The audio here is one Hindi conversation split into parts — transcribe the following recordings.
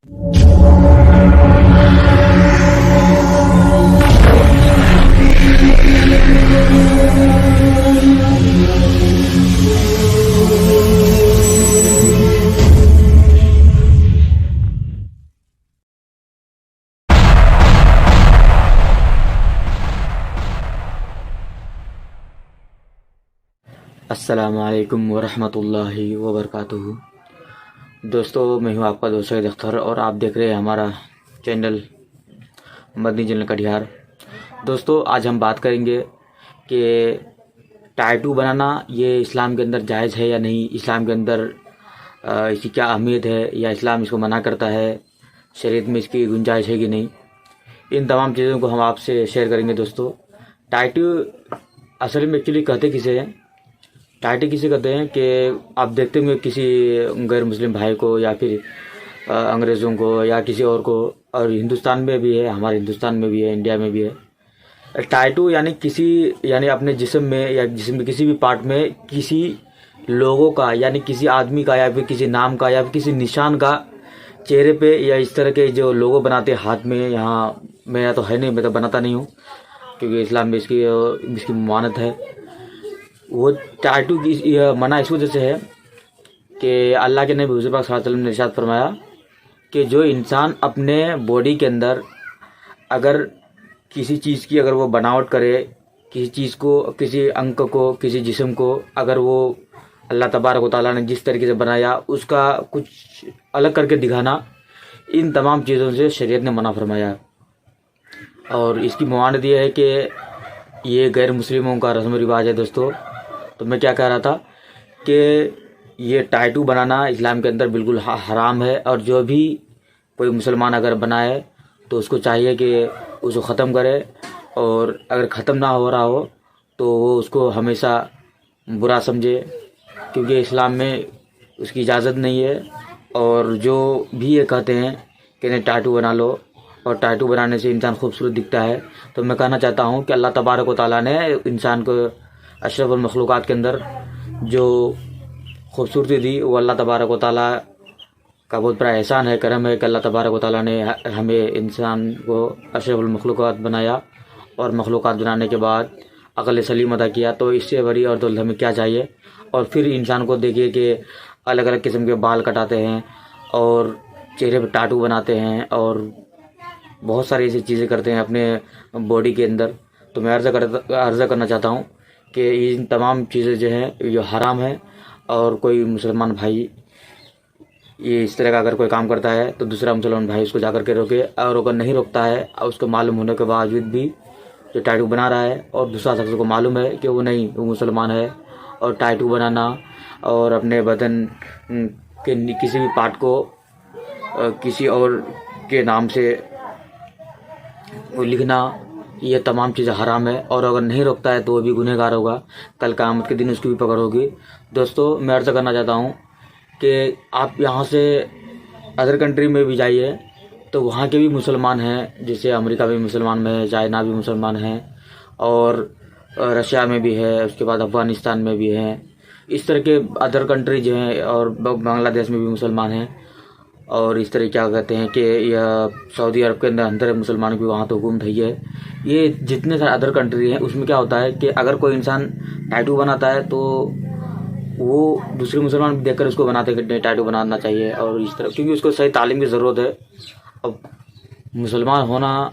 अस्सलामुअलैकुम वरहमतुल्लाहि वबरकातुहू। दोस्तों, मैं हूं आपका दोस्त सैयद अख्तर और आप देख रहे हैं हमारा चैनल मदनी चैनल कटिहार। दोस्तों, आज हम बात करेंगे कि टैटू बनाना ये इस्लाम के अंदर जायज़ है या नहीं, इस्लाम के अंदर इसकी क्या अहमियत है या इस्लाम इसको मना करता है, शरीयत में इसकी गुंजाइश है कि नहीं। इन तमाम चीज़ों को हम आपसे शेयर करेंगे। दोस्तों, टैटू असल में एक्चुअली कहते किसे हैं, टैटू किसे कहते हैं कि आप देखते होंगे किसी गैर मुस्लिम भाई को या फिर अंग्रेज़ों को या किसी और को, और हिंदुस्तान में भी है, हमारे हिंदुस्तान में भी है, इंडिया में भी है। टैटू यानी अपने जिस्म में या जिस्म के किसी भी पार्ट में किसी लोगों का यानी किसी आदमी का या फिर किसी नाम का या फिर किसी निशान का चेहरे पे या इस तरह के जो लोगो बनाते हैं हाथ में। यहाँ मेरा तो है नहीं, मैं तो बनाता नहीं हूँ क्योंकि इस्लाम में इसकी ममानत है। वो टैटू की मना इस वजह से है कि अल्लाह के नबी हुज़ूर पाक सल्लल्लाहु अलैहि वसल्लम ने इरशाद फरमाया कि जो इंसान अपने बॉडी के अंदर अगर किसी चीज़ की अगर वो बनावट करे, किसी चीज़ को, किसी अंग को, किसी जिस्म को अगर वो अल्लाह तबारक व तआला ने जिस तरीके से बनाया उसका कुछ अलग करके दिखाना, इन तमाम चीज़ों से शरीयत ने मना फरमाया। और इसकी ममानत ये है कि ये गैर मुस्लिमों का रस्म रिवाज है। दोस्तों, तो मैं क्या कह रहा था कि ये टैटू बनाना इस्लाम के अंदर बिल्कुल हराम है, और जो भी कोई मुसलमान अगर बनाए तो उसको चाहिए कि उसको ख़त्म करे, और अगर ख़त्म ना हो रहा हो तो वो उसको हमेशा बुरा समझे, क्योंकि इस्लाम में उसकी इजाज़त नहीं है। और जो भी ये कहते हैं कि नहीं टैटू बना लो और टैटू बनाने से इंसान खूबसूरत दिखता है, तो मैं कहना चाहता हूँ कि अल्लाह तबारक व तआला ने इंसान को अशरफुल मखलूक़ात के अंदर जो खूबसूरती दी वो अल्लाह तबारक व तआला का बहुत बड़ा एहसान है, करम है कि अल्लाह तबारक व तआला ने हमें इंसान को अशरफुल मखलूक़ात बनाया, और मखलूक़ात बनाने के बाद अक़ल सलीम अदा किया। तो इससे बड़ी और दौलत हमें क्या चाहिए। और फिर इंसान को देखिए कि अलग अलग किस्म के बाल कटाते हैं और चेहरे पर टैटू बनाते हैं और बहुत सारी ऐसी चीज़ें करते हैं अपने बॉडी के अंदर। तो मैं अर्ज़ा करना चाहता हूँ कि इन तमाम चीज़ें जो हैं ये हराम है, और कोई मुसलमान भाई ये इस तरह का अगर कोई काम करता है तो दूसरा मुसलमान भाई उसको जाकर के रोके, और अगर नहीं रोकता है और उसको मालूम होने के बावजूद भी जो टैटू बना रहा है और दूसरा शख्स को मालूम है कि वो मुसलमान है, और टैटू बनाना और अपने बदन के किसी भी पार्ट को किसी और के नाम से लिखना, ये तमाम चीज़ें हराम है। और अगर नहीं रोकता है तो वो भी गुनहगार होगा, कल क़यामत के दिन उसकी भी पकड़ होगी। दोस्तों, मैं अर्ज़ करना चाहता हूँ कि आप यहाँ से अदर कंट्री में भी जाइए तो वहाँ के भी मुसलमान हैं, जैसे अमेरिका में मुसलमान है, चाइना भी मुसलमान हैं, और रशिया में भी है, उसके बाद अफ़गानिस्तान में भी हैं, इस तरह के अदर कंट्री जो हैं, और बांग्लादेश में भी मुसलमान हैं। और इस तरह क्या कहते हैं कि यह सऊदी अरब के अंदर मुसलमानों की वहाँ तो हुकूमत है। ये जितने सारे अदर कंट्री हैं उसमें क्या होता है कि अगर कोई इंसान टैटू बनाता है तो वो दूसरे मुसलमान देखकर उसको बनाते हैं कि टैटू बनाना चाहिए, और इस तरह, क्योंकि उसको सही तालीम की ज़रूरत है। अब मुसलमान होना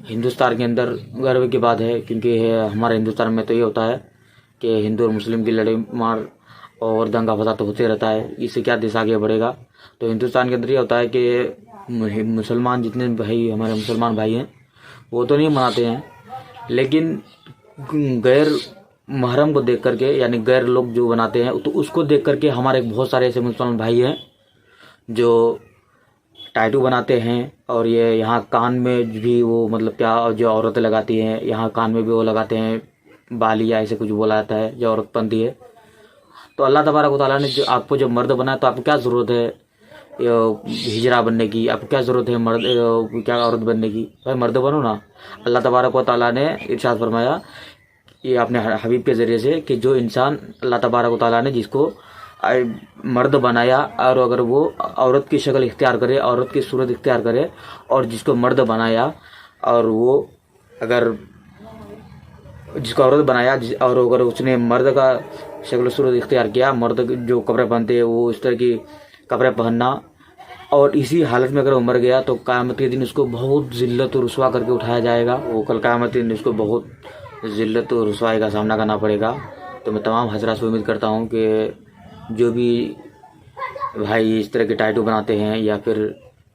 हिंदुस्तान के अंदर गर्व की बात है, क्योंकि हमारे हिंदुस्तान में तो ये होता है कि हिंदू और मुस्लिम की लड़ाई मार और दंगा फसाद तो होते रहता है, इससे क्या देश आगे बढ़ेगा। तो हिंदुस्तान के अंदर ये होता है कि मुसलमान जितने भाई हमारे मुसलमान भाई हैं वो तो नहीं मनाते हैं, लेकिन गैर महरम को देख करके यानी गैर लोग जो बनाते हैं तो उसको देख करके हमारे बहुत सारे ऐसे मुसलमान भाई हैं जो टैटू बनाते हैं। और ये यहाँ कान में भी वो मतलब क्या जो औरतें लगाती हैं, यहाँ कान में भी वो लगाते हैं बालिया, ऐसे कुछ बोला जाता है जो औरत बनती है। तो अल्लाह तबारक व तआला ने जो आपको जब मर्द बनाया तो आपको क्या ज़रूरत है हिजरा बनने की, आपको क्या ज़रूरत है मर्द क्या औरत बनने की। भाई मर्द बनो ना। अल्लाह तबारक व तआला ने इरशाद फरमाया ये अपने हबीब के ज़रिए से कि जो इंसान अल्लाह तबारक व तआला ने जिसको मर्द बनाया और अगर वो औरत की शक्ल इख्तियार करे, औरत की सूरत इख्तियार करे, और जिसको मर्द बनाया और वो अगर जिसको औरत बनाया और अगर उसने मर्द का शक्ल सूरत इख्तियार किया, मर्द जो कपड़े पहनते हैं वो इस तरह की कपड़े पहनना, और इसी हालत में अगर वो मर गया तो क़यामत के दिन उसको बहुत ज़िल्लत और रुसवा करके उठाया जाएगा। वो कल क़यामत के दिन उसको बहुत ज़िल्लत और रुसवाई का सामना करना पड़ेगा। तो मैं तमाम हज़रात से उम्मीद करता हूँ कि जो भी भाई इस तरह के टाइटू बनाते हैं या फिर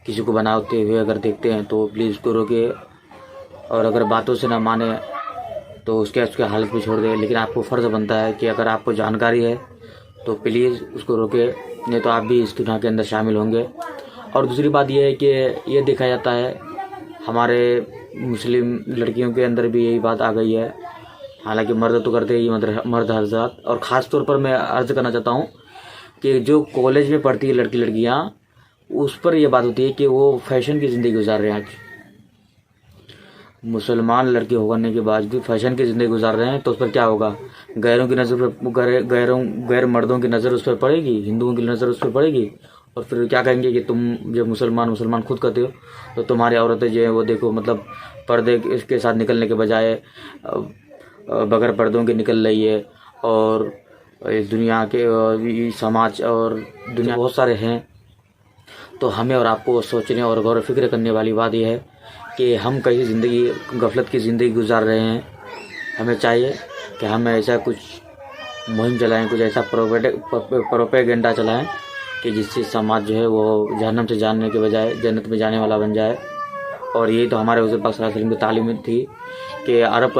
किसी को बनाते हुए अगर देखते हैं तो प्लीज़ उसको रोके, और अगर बातों से ना माने तो उसके हालत में छोड़ दे। लेकिन आपको फ़र्ज़ बनता है कि अगर आपको जानकारी है तो प्लीज़ उसको रोके, नहीं तो आप भी इस गुनाह के अंदर शामिल होंगे। और दूसरी बात यह है कि ये देखा जाता है हमारे मुस्लिम लड़कियों के अंदर भी यही बात आ गई है, हालांकि मर्द तो करते ही मर्द हज़रात। और ख़ास तौर पर मैं अर्ज़ करना चाहता हूँ कि जो कॉलेज में पढ़ती है लड़कियाँ, उस पर यह बात होती है कि वो फैशन की ज़िंदगी गुजार रहे हैं। आज मुसलमान लड़के होने के बाद भी फैशन की ज़िंदगी गुजार रहे हैं, तो उस पर क्या होगा? गैरों की नज़र पर गैर मर्दों की नज़र उस पर पड़ेगी, हिंदुओं की नज़र उस पर पड़ेगी, और फिर क्या कहेंगे कि तुम जो मुसलमान खुद कहते हो, तो तुम्हारी औरतें जो है वो देखो, मतलब पर्दे इसके साथ निकलने के बजाय बगैर पर्दों के निकल रही है। और इस दुनिया के समाज और दुनिया बहुत सारे हैं। तो हमें और आपको सोचने और गौर फिक्र करने वाली बात यह है कि हम कैसी ज़िंदगी, गफलत की ज़िंदगी गुजार रहे हैं। हमें चाहिए कि हम ऐसा कुछ मुहिम चलाएं, कुछ ऐसा प्रोपेगेंडा चलाएं कि जिससे समाज जो है वो जहन्नम से जानने के बजाय जन्नत में जाने वाला बन जाए। और ये तो हमारे हुज़ूर पाक सल्लल्लाहु अलैहि वसल्लम की तालीम थी कि अरब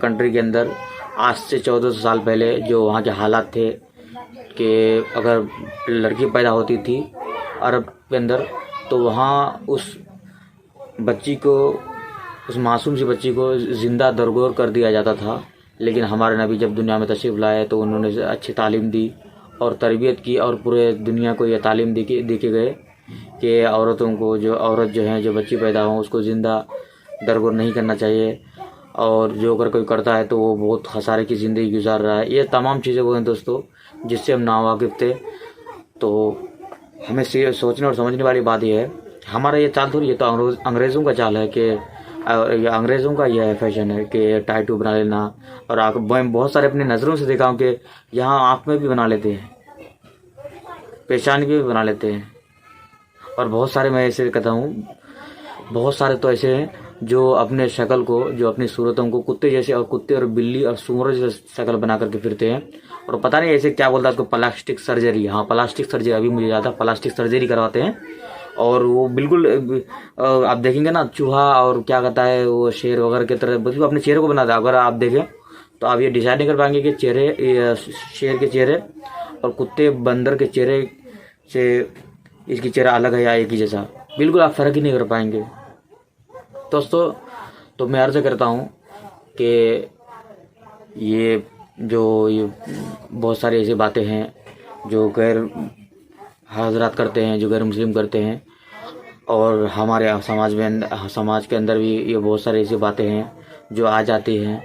कंट्री के अंदर आज से 1400 साल पहले जो वहाँ के हालात थे कि अगर लड़की पैदा होती थी अरब के अंदर, तो वहाँ उस बच्ची को, उस मासूम सी बच्ची को ज़िंदा दरगोर कर दिया जाता था। लेकिन हमारे नबी जब दुनिया में तशरीफ़ लाए तो उन्होंने अच्छी तालीम दी और तरबियत की, और पूरे दुनिया को यह तालीम दी के गए कि औरतों को, जो औरत जो है, जो बच्ची पैदा हो, उसको ज़िंदा दरगोर नहीं करना चाहिए, और जो अगर कोई करता है तो वो बहुत खसारे की ज़िंदगी गुजार रहा है। ये तमाम चीज़ें वो हैं दोस्तों जिससे हम नावाकिफ़ थे। तो हमें सोचने और समझने वाली बात यह है, हमारा ये चाल थोड़ी, ये तो अंग्रेज़ों का चाल है कि ये अंग्रेज़ों का यह फैशन है कि टाइटू बना लेना। और मैं बहुत सारे अपनी नज़रों से देखा हूँ कि यहाँ आँख में भी बना लेते हैं, पेशानी भी बना लेते हैं, और बहुत सारे मैं ऐसे कहता हूँ, बहुत सारे तो ऐसे हैं जो अपने शक्ल को, जो अपनी सूरतों को कुत्ते जैसे, और कुत्ते और बिल्ली और सूअर जैसे शक्ल बना करके फिरते हैं। और पता नहीं ऐसे क्या बोलता है उसको, प्लास्टिक सर्जरी। हाँ, प्लास्टिक सर्जरी, अभी मुझे याद है, प्लास्टिक सर्जरी करवाते हैं। और वो बिल्कुल आप देखेंगे ना, चूहा और क्या कहता है वो शेर वगैरह की तरह बिल्कुल अपने चेहरे को बनाता है। अगर आप देखें तो आप ये डिसाइड नहीं कर पाएंगे कि शेर के चेहरे और कुत्ते बंदर के चेहरे से इसकी चेहरा अलग है या एक ही जैसा, बिल्कुल आप फ़र्क ही नहीं कर पाएंगे दोस्तों। तो मैं अर्ज़ करता हूँ कि ये बहुत सारी ऐसी बातें हैं जो गैर हज़रात करते हैं, जो गैर मुस्लिम करते हैं, और हमारे समाज के अंदर भी ये बहुत सारी ऐसी बातें हैं जो आ जाती हैं।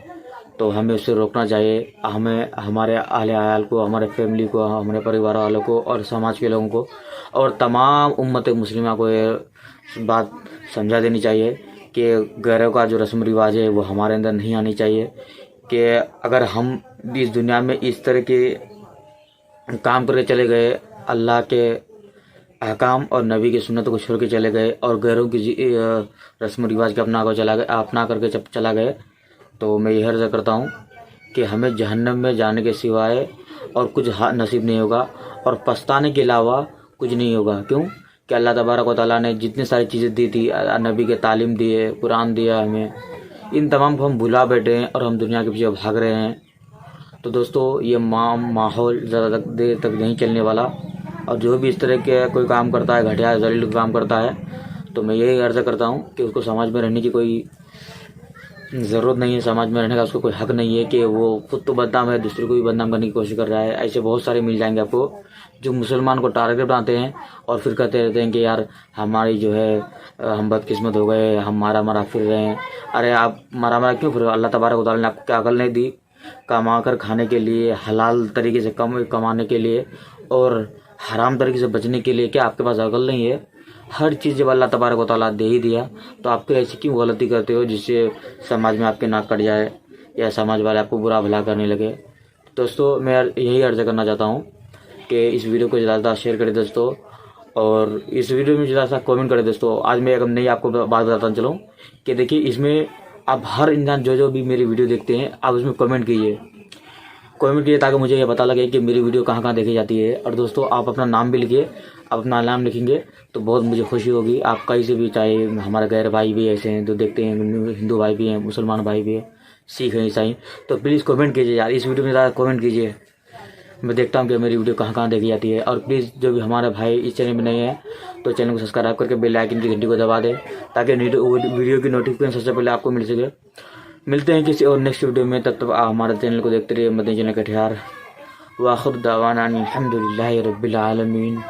तो हमें उससे रोकना चाहिए। हमें हमारे अहले अयाल को, हमारे फैमिली को, हमारे परिवार वालों को और समाज के लोगों को और तमाम उम्मत मुस्लिमा को ये बात समझा देनी चाहिए कि गैरों का जो रस्म रिवाज है वो हमारे अंदर नहीं आनी चाहिए। कि अगर हम इस दुनिया में इस तरह के काम करके चले गए, अल्लाह के अहकाम और नबी की सुन्नत को छोड़ के चले गए और गैरों की रस्म रिवाज के अपना करके जब चला गए, तो मैं यह अर्ज़ करता हूँ कि हमें जहन्नम में जाने के सिवाय और कुछ नसीब नहीं होगा, और पछताने के अलावा कुछ नहीं होगा। क्यों कि अल्लाह तबारक व तआला ने जितनी सारी चीज़ें दी थी, नबी के तालीम दी है, कुरान दिया हमें, इन तमाम को हम भुला बैठे हैं और हम दुनिया के पीछे भाग रहे हैं। तो दोस्तों, ये माहौल ज़्यादा देर तक नहीं चलने वाला, और जो भी इस तरह के कोई काम करता है, घटिया ज़लील काम करता है, तो मैं यही अर्ज़ करता हूँ कि उसको समाज में रहने की कोई ज़रूरत नहीं है, समाज में रहने का उसको कोई हक़ नहीं है कि वो खुद तो बदनाम है, दूसरे को भी बदनाम करने की कोशिश कर रहा है। ऐसे बहुत सारे मिल जाएंगे आपको जो मुसलमान को टारगेट बनाते हैं और फिर कहते रहते हैं कि यार हमारी जो है हम बदकिस्मत हो गए, हम मारा मारा फिर रहे हैं। अरे आप मारा मारा क्यों फिर? अल्लाह तबारक व तआला ने आपको क्या अकल नहीं दी कमा कर खाने के लिए, हलाल तरीके से कमाने के लिए और हराम तरीके से बचने के लिए, क्या आपके पास अकल नहीं है? हर चीज़ जब अल्लाह तबारक व तआला दे ही दिया तो आप फिर ऐसी क्यों गलती करते हो जिससे समाज में आपके नाक कट जाए या समाज वाले आपको बुरा भला करने लगे? दोस्तों मैं यही अर्ज़ करना चाहता हूँ कि इस वीडियो को ज़्यादा शेयर करें दोस्तों, और इस वीडियो में ज़्यादा कमेंट करें दोस्तों। आज मैं अगर नहीं आपको बात बताता चलूँ कि देखिए, इसमें आप हर इंसान जो भी मेरी वीडियो देखते हैं आप उसमें कमेंट कीजिए ताकि मुझे ये पता लगे कि मेरी वीडियो कहाँ देखी जाती है। और दोस्तों आप अपना नाम भी लिखिए, आप अपना नाम लिखेंगे तो बहुत मुझे खुशी होगी। आप कहीं से भी, चाहे हमारे गैर भाई भी ऐसे हैं जो देखते हैं, हिंदू भाई भी हैं, मुसलमान भाई भी हैं, सिख हैं, ईसाई, तो प्लीज़ कमेंट कीजिए यार, इस वीडियो में ज़्यादा कमेंट कीजिए। मैं देखता हूँ कि मेरी वीडियो कहाँ देखी जाती है। और प्लीज़ जो भी हमारे भाई इस चैनल में नए हैं तो चैनल को सब्सक्राइब करके बेल आइकन की घंटी को दबा दें ताकि वीडियो की नोटिफिकेशन सबसे पहले आपको मिल सके। मिलते हैं किसी और नेक्स्ट वीडियो में, तब तक आप हमारे चैनल को देखते रहिए, मदनी चैनल कटिहार। वाखिर दावाना अनिल हम्दुलिल्लाहि रब्बिल आलमीन।